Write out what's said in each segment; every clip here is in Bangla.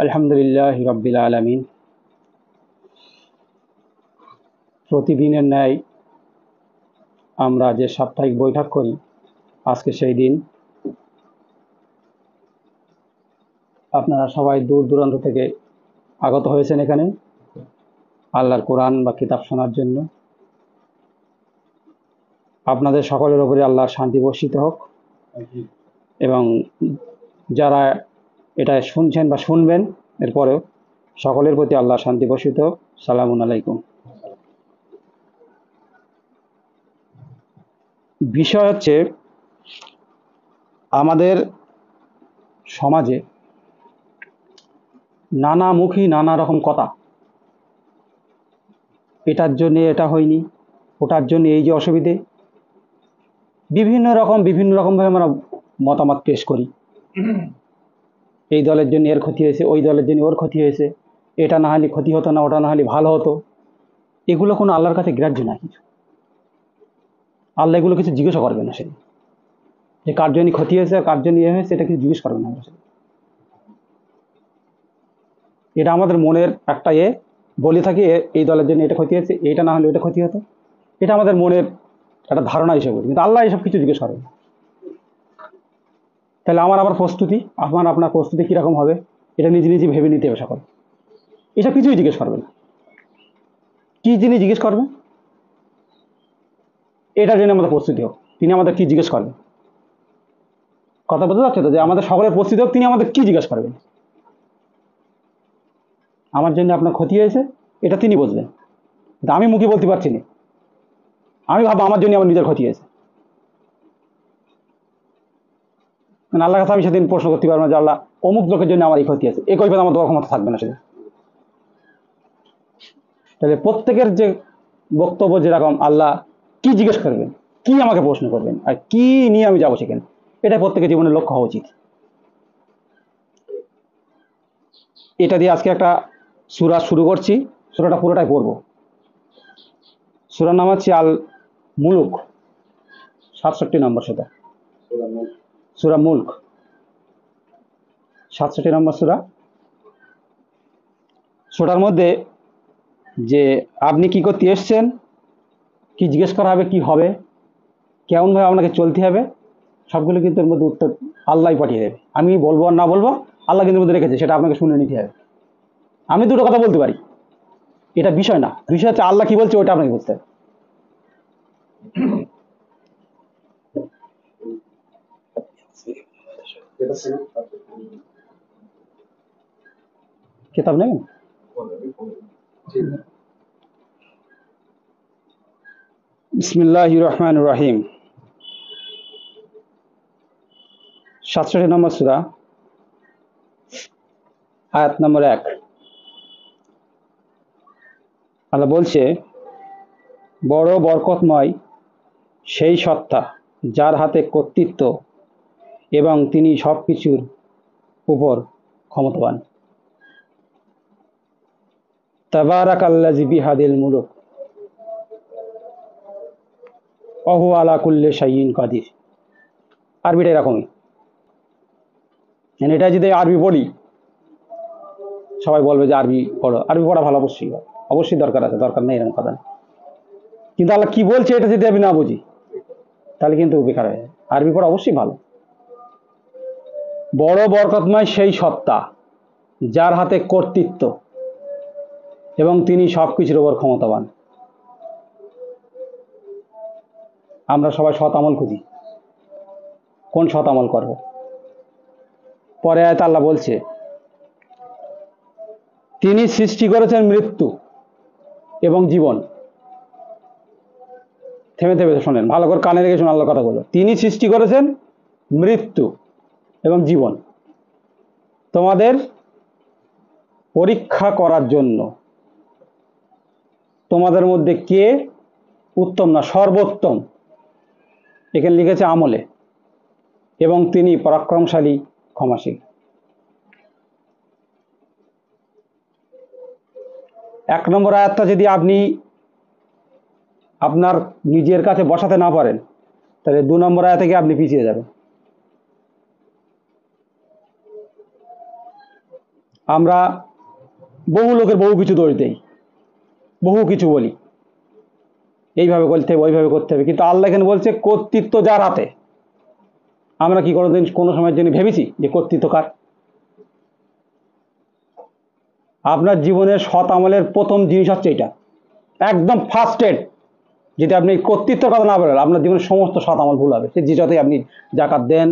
আলহামদুলিল্লাহি রাব্বিল আলামিন। প্রতিদিনের ন্যায় আমরা যে সাপ্তাহিক বৈঠক করি, আজকে সেই দিন। আপনারা সবাই দূর দূরান্ত থেকে আগত হয়েছেন এখানে আল্লাহর কোরআন বা কিতাব শোনার জন্য। আপনাদের সকলের উপরে আল্লাহর শান্তি বর্ষিত হোক, এবং যারা এটা শুনছেন বা শুনবেন এরপরেও সকলের প্রতি আল্লাহর শান্তি বর্ষিত হোক। সালামুন আলাইকুম। বিষয় হচ্ছে, আমাদের সমাজে নানামুখী নানা রকম কথা। এটার জন্য এটা হয়নি, ওটার জন্য এই যে অসুবিধে, বিভিন্ন রকমভাবে আমরা মতামত পেশ করি। এই দলের জন্য এর ক্ষতি হয়েছে, ওই দলের জন্য ওর ক্ষতি হয়েছে, এটা না হলে ক্ষতি হতো না, ওটা না হলে ভালো হতো। এগুলো কোনো আল্লাহর কাছে গ্রাহ্য না কিছু। আল্লাহ এগুলো কিছু জিজ্ঞাসা করবে না, সে যে কার জন্য ক্ষতি হয়েছে আর কার জন্য হয়েছে এটা কিছু জিজ্ঞেস করবে না। এটা আমাদের মনের একটা বলে থাকি, এই দলের জন্য এটা ক্ষতি হয়েছে, এটা না হলে ওটা ক্ষতি হতো। এটা আমাদের মনের একটা ধারণা হিসেবে, কিন্তু আল্লাহ এসব কিছু জিজ্ঞেস করবে না। তাহলে আবার প্রস্তুতি, আপনার প্রস্তুতি কীরকম হবে এটা নিজে নিজে ভেবে নিতে হবে। সকল এসব কিছুই জিজ্ঞেস করবে না। কী জিনিস জিজ্ঞেস করবে, এটার জন্য আমাদের প্রস্তুতি হোক। তিনি আমাদের কি জিজ্ঞেস করবেন, কথা বলতে যাচ্ছে তো, যে আমাদের সকলের প্রস্তুতি হোক, তিনি আমাদের কি জিজ্ঞেস করবেন। আমার জন্য আপনার ক্ষতি হয়েছে এটা তিনি বুঝবেন, কিন্তু আমি মুখে বলতে পারছি না। আমি ভাববো আমার জন্য আমার নিজের ক্ষতি হয়েছে। আল্লাহর কাছে আমি সেদিন প্রশ্ন করতে পারবো না যে আল্লাহ অমুক লোকের জন্য আমার এই ক্ষতি আছে, এই কৈফিয়ত আমার দেওয়ার ক্ষমতা থাকবে না সেদিন। তাহলে প্রত্যেকের যে বক্তব্য যেরকম, আল্লাহ কি জিজ্ঞেস করবেন, কি আমাকে প্রশ্ন করবেন, আর কি নিয়ে আমি যাবো সেখানে, এটা প্রত্যেকের জীবনের লক্ষ্য হওয়া উচিত। এটা দিয়ে আজকে একটা সূরা শুরু করছি। সূরাটা পুরোটাই পড়বো। সূরার নাম হচ্ছে আল মুলক, 67 নম্বর সূরা মুলক, 67 নম্বর সূরা। সূরার মধ্যে যে আপনি কি করতে এসছেন, কি জিজ্ঞেস করা হবে, কি হবে, কেমনভাবে আপনাকে চলতে হবে, সবগুলো কিন্তু এর মধ্যে উত্তর আল্লাহই পাঠিয়ে দেবে। আমি বলবো আর না বলবো, আল্লাহ কিন্তু মধ্যে রেখেছে, সেটা আপনাকে শুনে নিতে হবে। আমি দুটো কথা বলতে পারি, এটা বিষয় না। বিষয় হচ্ছে আল্লাহ কি বলছে, ওটা আপনাকে বুঝতে হবে। কিতাব নেই, বিসমিল্লাহির রহমানির রহিম। 67 নম্বর সূরা, আয়াত নম্বর 1। আল্লাহ বলছে, বড় বরকতময় সেই সত্তা যার হাতে কর্তৃত্ব এবং তিনি সব কিছুর উপর ক্ষমতাবান। তাবারাকাল্লাযী বিয়াদিল মুলক ওয়া হুয়া আলা কুল্লি শাইইন কাদির। আরবিটা এরকমই। এটা যদি আরবি পড়ি, সবাই বলবে যে আরবি পড়ো। আরবি পড়া ভালো, অবশ্যই দরকার আছে, দরকার নেই এরকম কথা না। কিন্তু আল্লাহ কি বলছে এটা যদি আমি না বুঝি, তাহলে কিন্তু বেকার হয়ে যায়। আরবি পড়া অবশ্যই ভালো। বড় বরকতময় সেই সত্তা যার হাতে কর্তৃত্ব এবং তিনি সব কিছুর উপর ক্ষমতাবান। আমরা সবাই সৎ আমল খুঁজি, কোন সৎ আমল করব। পরে আয়াতে আল্লাহ বলছে, তিনি সৃষ্টি করেছেন মৃত্যু এবং জীবন। থেমে থেমে শোনেন, ভালো করে কানে রেখে শুনুন আল্লাহর কথাগুলো। তিনি সৃষ্টি করেছেন মৃত্যু এবং জীবন তোমাদের পরীক্ষা করার জন্য। তোমাদের মধ্যে কে উত্তম না সর্বোত্তম, এখানে লিখেছে আমলে, এবং তিনি পরাক্রমশালী, ক্ষমাশীল। 1 নম্বর আয়াতটা যদি আপনি আপনার নিজের কাছে বসাতে না পারেন, তাহলে 2 নম্বর আয়াত থেকে আপনি পিছিয়ে যাবেন। আমরা বহু লোকের বহু কিছু দোষ দেই, বহু কিছু বলি, এইভাবে করতে হবে ওইভাবে করতে হবে, কিন্তু আল্লাহ এখানে বলছে কর্তৃত্ব যার হাতে। আমরা কি কোনোদিন কোনো সময়ের জন্য ভেবেছি যে কর্তৃত্ব কার? আপনার জীবনের সৎ আমলের প্রথম জিনিস হচ্ছে এটা, একদম ফার্স্ট এড। যদি আপনি কর্তৃত্বের কথা না বলেন, আপনার জীবনের সমস্ত সৎ আমল ভুল হবে। সে যে যতই আপনি জাকাত দেন,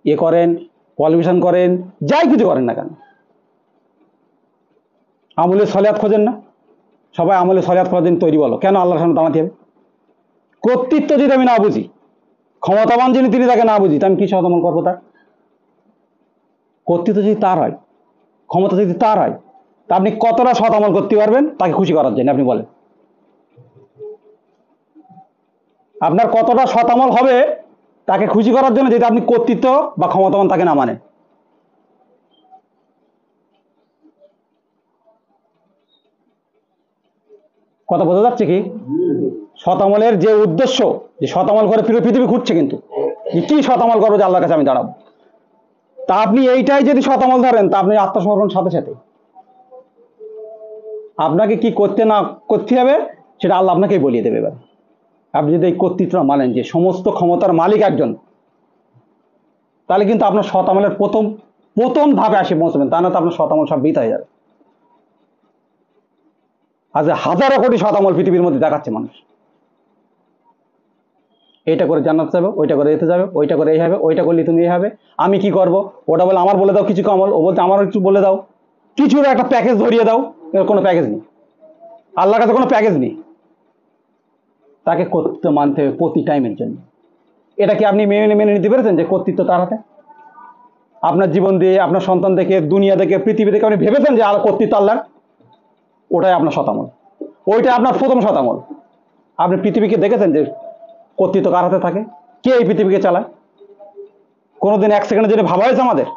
এ করেন, কোয়ালিফিকেশন করেন, যাই কিছু করেন না কেন। আমলে সলিয়াত খোঁজেন না? সবাই আমলে সলিয়াত করার জন্য তৈরি, বলো কেন আল্লাহর সামনে দাঁড়াতে হবে? কর্তৃত্ব যদি আমি না বুঝি, ক্ষমতাবান যিনি তিনি তাকে না বুঝি, তা আমি কি সৎ আমল করবো তার? কর্তৃত্ব যদি তার হয়, ক্ষমতা যদি তার হয়, তা আপনি কতটা সৎ আমল করতে পারবেন তাকে খুশি করার জন্য? আপনি বলেন, আপনার কতটা সৎ আমল হবে তাকে খুশি করার জন্য, যদি আপনি কর্তৃত্ব বা ক্ষমতাবান তাকে না মানেন? কথা বোঝা যাচ্ছে কি? সৎ আমলের যে উদ্দেশ্য, যে সৎ আমল করে পৃথিবী ঘুরছে, কিন্তু কি সৎ আমল করবো যে আল্লাহর কাছে আমি দাঁড়াবো, তা আপনি এইটাই যদি সৎ আমল ধরেন, তা আপনি আত্মসমর্পণ সাথে সাথে আপনাকে কি করতে না করতে হবে সেটা আল্লাহ আপনাকেই বলিয়ে দেবে। এবার আপনি যদি এই কর্তৃত্ব মানেন যে সমস্ত ক্ষমতার মালিক একজন, তাহলে কিন্তু আপনার সৎ আমলের প্রথম ধাপে আসে পৌঁছবেন, তা না তো আপনার সৎ আমল সব বৃথা হয়ে যাবে। আজ হাজারো কোটি সৎ আমল পৃথিবীর মধ্যে দেখাচ্ছে মানুষ, এটা করে জান্নাত যাবে, ওইটা করে যেতে যাবে, ওইটা করে এই হবে, ওইটা করলে তুমি এই হবে, আমি কি করব, ওটা বলে আমার বলে দাও কিছু আমল, ও বলতে আমারও কিছু বলে দাও, কিছুর একটা প্যাকেজ ধরিয়ে দাও। এর কোনো প্যাকেজ নেই, আল্লাহর কাছে কোনো প্যাকেজ নেই। তাকে কর্তৃত্ব মানতে হবে প্রতি টাইমের জন্য। এটা কি আপনি মেনে নিতে পেরেছেন যে কর্তৃত্ব তার হাতে? আপনার জীবন দিয়ে, আপনার সন্তান দেখে, দুনিয়া দেখে, পৃথিবী দেখে আপনি ভেবেছেন যে কর্তৃত্ব আল্লাহর? ওটাই আপনার শতামল, ওইটাই আপনার প্রথম শতামল। আপনি পৃথিবীকে দেখেছেন যে কর্তৃত্ব কার হাতে থাকে? কে এই পৃথিবীকে চালায়? কোনোদিন এক সেকেন্ডের জন্য ভাবা হয়েছে আমাদের?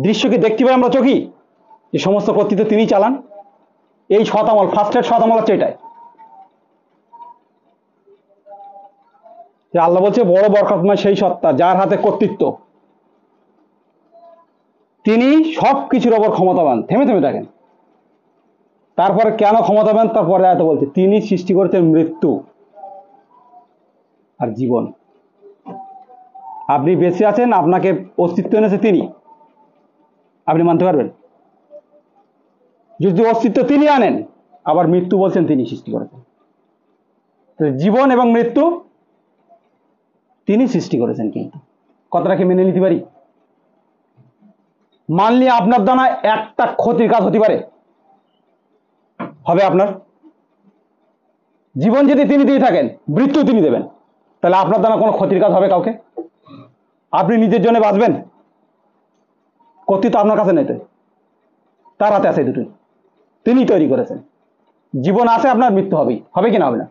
দৃশ্য কি দেখতে পাই আমরা চোখই যে সমস্ত কর্তৃত্ব তিনিই চালান? এই শতামল, ফার্স্ট এড শতামল হচ্ছে এটাই। আল্লাহ বলছে বড় বরকতময় সেই সত্তা যার হাতে কর্তৃত্ব, তিনি সব কিছুর ওপর ক্ষমতাবান। থেমে থেমে দেখেন, তারপরে কেন ক্ষমতাবান তারপরে এত বলছে, তিনি সৃষ্টি করেছেন মৃত্যু আর জীবন। আপনি বেঁচে আছেন, আপনাকে অস্তিত্ব এনেছে তিনি, আপনি মানতে পারবেন? যদি অস্তিত্ব তিনি আনেন, আবার মৃত্যু বলছেন তিনি সৃষ্টি করেছেন, জীবন এবং মৃত্যু তিনি সৃষ্টি করেছেন। কিন্তু কথাটা কি মেনে নিতে পারি? মানলে আপনার দ্বারা একটা ক্ষতির কাজ হতে পারে, হবে আপনার? জীবন যদি তিনি দিয়ে থাকেন, মৃত্যু তিনি দেবেন, তাহলে আপনার দ্বারা কোনো ক্ষতির কাজ হবে কাউকে? আপনি নিজের জন্য বাঁচবেন? কর্তৃত্ব আপনার কাছে নেই, তার হাতে আছে দুটোই, তিনি তৈরি করেছেন। জীবন আছে আপনার, মৃত্যু হবেই, হবে কি না হবে না?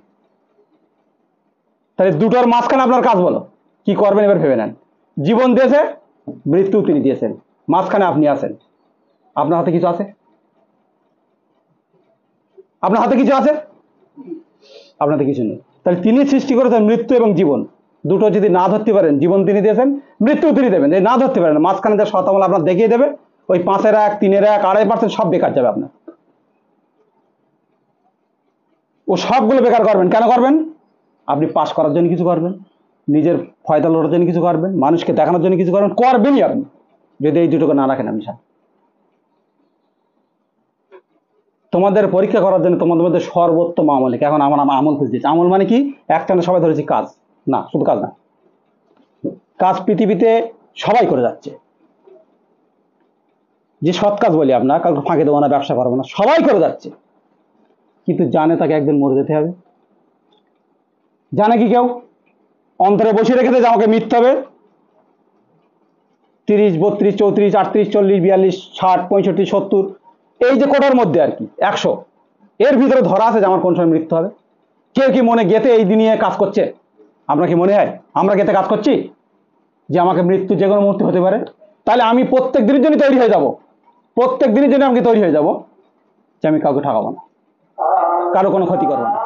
তাহলে দুটোর মাঝখানে আপনার কাজ বলো, কি করবেন এবার ভেবে নেন। জীবন দিয়েছে, মৃত্যু তিনি দিয়েছেন, মাঝখানে আপনি আছেন। আপনার হাতে কিছু আছে? আপনার হাতে কিছু আছে? আপনার হাতে কিছু নেই। তাহলে তিনি সৃষ্টি করেছেন মৃত্যু এবং জীবন, দুটো যদি না ধরতে পারেন, জীবন তিনি দিয়েছেন, মৃত্যু তিনি দেবেন, যদি না ধরতে পারেন, মাঝখানে যে শতামল আপনার দেখিয়ে দেবে, ওই 5-এর 1, 3-এর 1, 2.5% সব বেকার যাবে আপনার। ও সবগুলো বেকার করবেন। কেন করবেন? আপনি পাস করার জন্য কিছু করবেন, নিজের ফয়দা লোটার জন্য কিছু করবেন, মানুষকে দেখানোর জন্য কিছু করবেন, করবেনই আপনি যদি এই দুটোকে না রাখেন। আপনি তোমাদের পরীক্ষা করার জন্য তোমাদের মধ্যে সর্বোত্তম আমল, এখন আমার আমল খুঁজতেছি। আমল মানে কি? একটানে সবাই ধরেছি কাজ না, শুধু কাজ না, কাজ পৃথিবীতে সবাই করে যাচ্ছে। যে সৎ কাজ বলি, আপনার কাউকে ফাঁকি দেবো না, ব্যবসা করবো না, সবাই করে যাচ্ছে, কিন্তু জানে তাকে একদিন মরে যেতে হবে। জানে কি কেউ? অন্তরে বসে রেখেছে যে আমাকে মৃত্যু হবে। 30, 32, 34, 38, 40, 42, 60, 65, 70, এই যে কোটার মধ্যে আর কি 100, এর ভিতরে ধরা আছে যে আমার কোন সময় মৃত্যু হবে। কেউ কি মনে গেতে এই দিনে কাজ করছে? আমরা কি মনে হয় আমরা গেতে কাজ করছি যে আমাকে মৃত্যু যে কোনো মুহূর্তে হতে পারে? তাহলে আমি প্রত্যেক দিনের জন্য তৈরি হয়ে যাব, প্রত্যেক দিনের জন্য আমাকে তৈরি হয়ে যাব যে আমি কাউকে ঠকাবো না, কারো কোনো ক্ষতি করবো না।